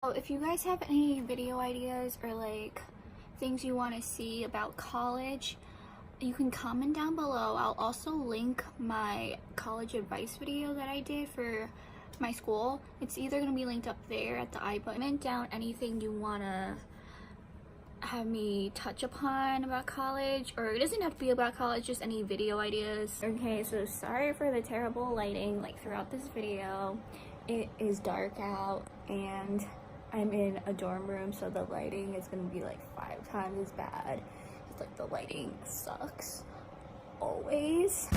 So if you guys have any video ideas or like things you want to see about college, you can comment down below. I'll also link my college advice video that I did for my school. It's either going to be linked up there at the I button. Comment down anything you want to have me touch upon about college, or it doesn't have to be about college, just any video ideas. Okay, so sorry for the terrible lighting like throughout this video. It is dark out and I'm in a dorm room, so the lighting is gonna be like 5 times as bad. It's like the lighting sucks always.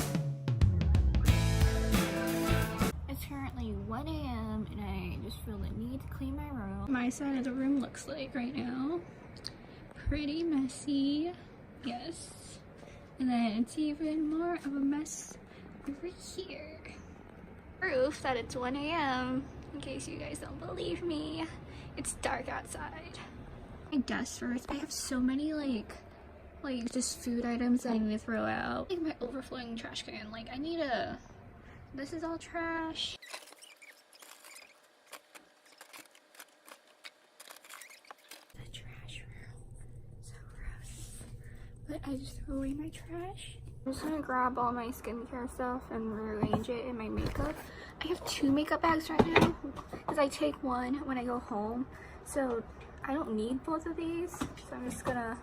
It's currently 1 a.m. and I just feel the need to clean my room. My side of the room looks like right now pretty messy, yes. And then it's even more of a mess over here. Proof that it's 1 a.m. in case you guys don't believe me. It's dark outside. My desk first. I have so many like just food items that I need to throw out. Like my overflowing trash can. Like I need a. This is all trash. The trash room. So gross. But I just throw away my trash. I'm just gonna grab all my skincare stuff and rearrange it in my makeup. I have 2 makeup bags right now because I take one when I go home, so I don't need both of these. So I'm just gonna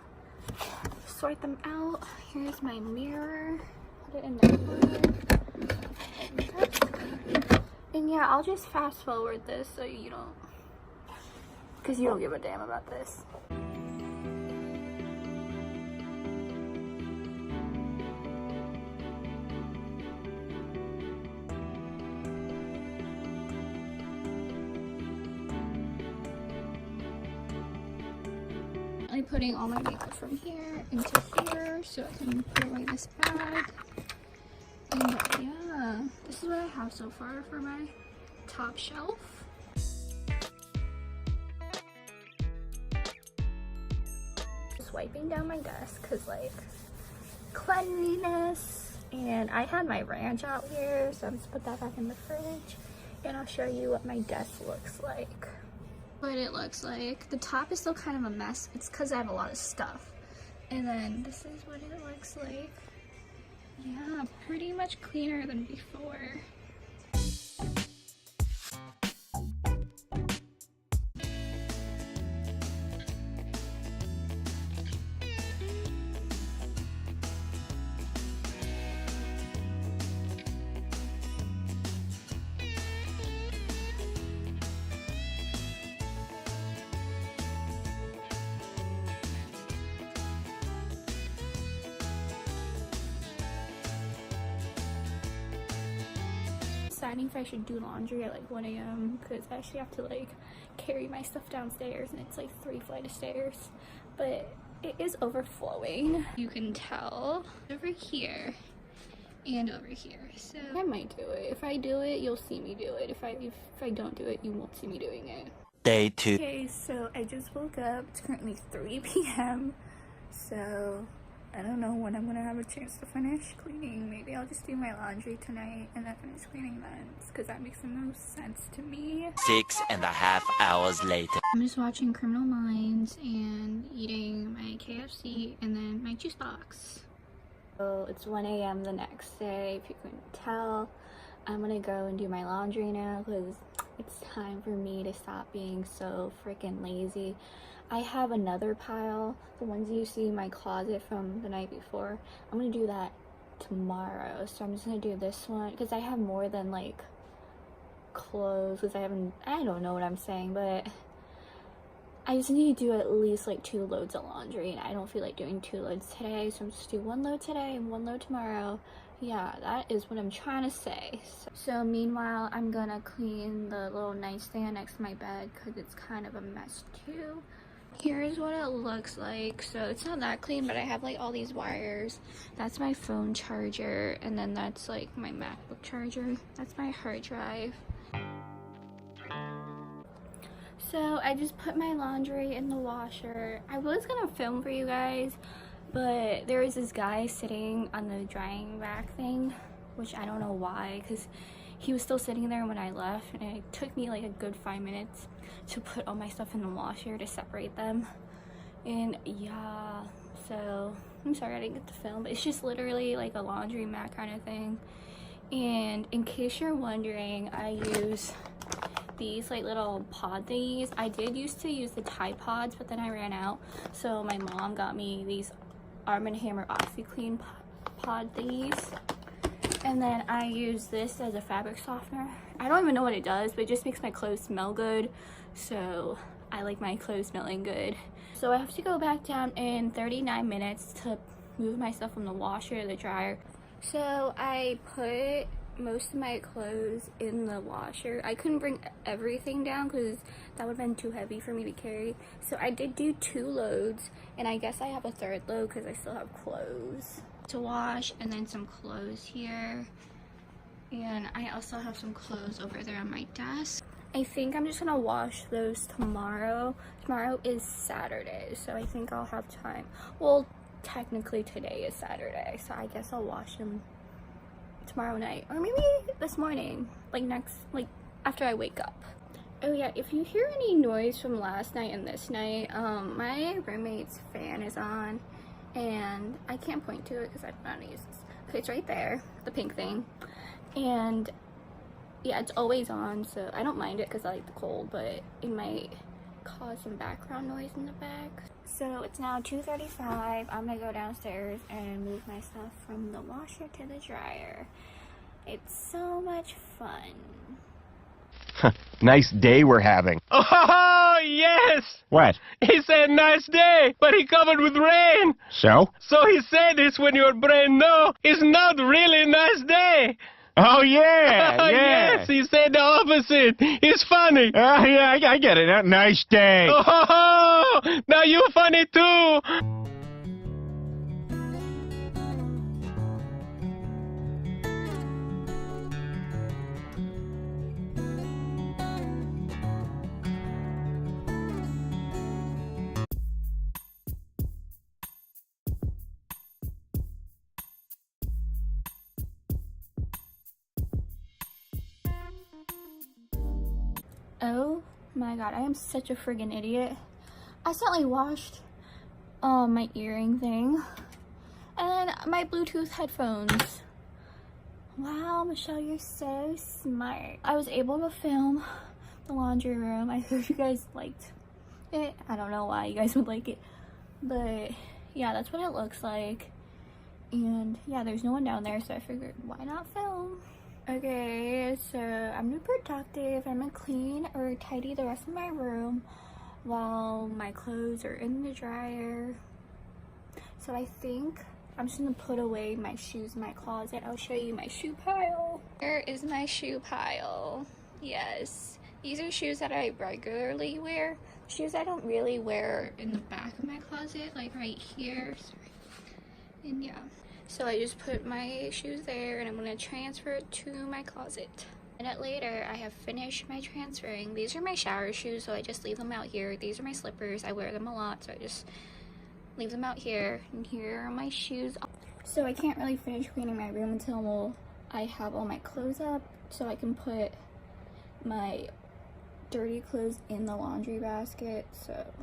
sort them out. Here's my mirror. Put it in that one. And yeah, I'll just fast forward this so you don't, because you don't give a damn about this. I'm putting all my makeup from here into here so I can put away this bag. And yeah, this is what I have so far for my top shelf. Just wiping down my desk because like cleanliness. And I had my ranch out here, so I'm just put that back in the fridge and I'll show you what my desk looks like. What it looks like. The top is still kind of a mess. It's because I have a lot of stuff. And then this is what it looks like. Yeah, pretty much cleaner than before. Deciding if I should do laundry at like 1 a.m. because I actually have to like carry my stuff downstairs and it's like 3 flights of stairs, but it is overflowing. You can tell over here and over here, so I might do it. If I do it, you'll see me do it. If I don't do it, you won't see me doing it. Day 2. Okay, so I just woke up. It's currently 3 p.m. so I don't know when I'm gonna have a chance to finish cleaning. Maybe I'll just do my laundry tonight and then finish cleaning then, because that makes no sense to me. 6.5 hours later. I'm just watching Criminal Minds and eating my KFC and then my juice box. So it's 1 a.m. the next day, if you couldn't tell. I'm gonna go and do my laundry now because it's time for me to stop being so freaking lazy. I have another pile, the ones you see in my closet from the night before. I'm gonna do that tomorrow, so I'm just gonna do this one because I have more than like clothes, because I don't know what I'm saying, but I just need to do at least like 2 loads of laundry and I don't feel like doing 2 loads today, so I'm just do 1 load today and 1 load tomorrow. Yeah, that is what I'm trying to say. So meanwhile, I'm gonna clean the little nightstand next to my bed because it's kind of a mess too. Here's what it looks like. So it's not that clean, but I have like all these wires. That's my phone charger, and then that's like my MacBook charger. That's my hard drive. So I just put my laundry in the washer. I was gonna film for you guys, but there was this guy sitting on the drying rack thing, which I don't know why, because he was still sitting there when I left, and it took me like a good 5 minutes to put all my stuff in the washer to separate them. And yeah, so I'm sorry I didn't get to film, but it's just literally like a laundry mat kind of thing. And in case you're wondering, I use these like little pod thingies. I did used to use the Tide Pods, but then I ran out, so my mom got me these Arm & Hammer OxyClean pod thingies. And then I use this as a fabric softener. I don't even know what it does, but it just makes my clothes smell good, so I like my clothes smelling good. So I have to go back down in 39 minutes to move my stuff from the washer to the dryer. So I put most of my clothes in the washer. I couldn't bring everything down because that would have been too heavy for me to carry. So I did do 2 loads, and I guess I have a 3rd load because I still have clothes to wash, and then some clothes here. And I also have some clothes over there on my desk. I think I'm just gonna wash those tomorrow. Tomorrow is Saturday, so I think I'll have time. Well, technically today is Saturday, so I guess I'll wash them tomorrow night, or maybe this morning, like after I wake up. Oh yeah, if you hear any noise from last night and this night, my roommate's fan is on, and I can't point to it because I don't know how to use this. Okay, it's right there, the pink thing, and yeah, it's always on, so I don't mind it because I like the cold, but it might cause some background noise in the back. So it's now 2:35. I'm gonna go downstairs and move my stuff from the washer to the dryer. It's so much fun. Nice day we're having. Oh, yes! What? He said nice day, but he covered with rain. So? So he said this when your brain know it's not really nice day. Oh, yeah, yeah. Yes, he said the opposite. It's funny. Yeah, I get it. Nice day. Oh, now you're funny too. Oh my god, I am such a friggin' idiot. I accidentally washed my earring thing and then my Bluetooth headphones. Wow, Michelle, you're so smart. I was able to film the laundry room. I hope you guys liked it. I don't know why you guys would like it, but yeah, that's what it looks like. And yeah, there's no one down there, so I figured why not film. Okay, so I'm gonna be productive. I'm gonna clean or tidy the rest of my room while my clothes are in the dryer. So I think I'm just gonna put away my shoes in my closet. I'll show you my shoe pile. Here is my shoe pile. Yes, these are shoes that I regularly wear. Shoes I don't really wear in the back of my closet, like right here. Sorry. And yeah. So I just put my shoes there, and I'm gonna transfer it to my closet. A minute later, I have finished my transferring. These are my shower shoes, so I just leave them out here. These are my slippers. I wear them a lot, so I just leave them out here. And here are my shoes. So I can't really finish cleaning my room until I have all my clothes up, so I can put my dirty clothes in the laundry basket. So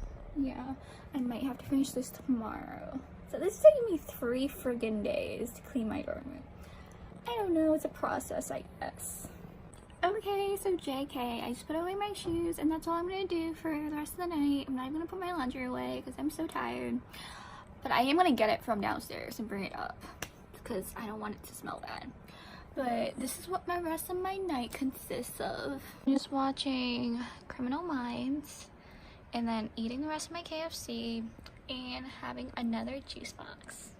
yeah, I might have to finish this tomorrow. So this is taking me 3 friggin' days to clean my dorm room. I don't know, it's a process, I guess. Okay, so JK, I just put away my shoes, and that's all I'm gonna do for the rest of the night. I'm not even gonna put my laundry away because I'm so tired. But I am gonna get it from downstairs and bring it up because I don't want it to smell bad. But this is what my rest of my night consists of. Just watching Criminal Minds, and then eating the rest of my KFC, and having another juice box.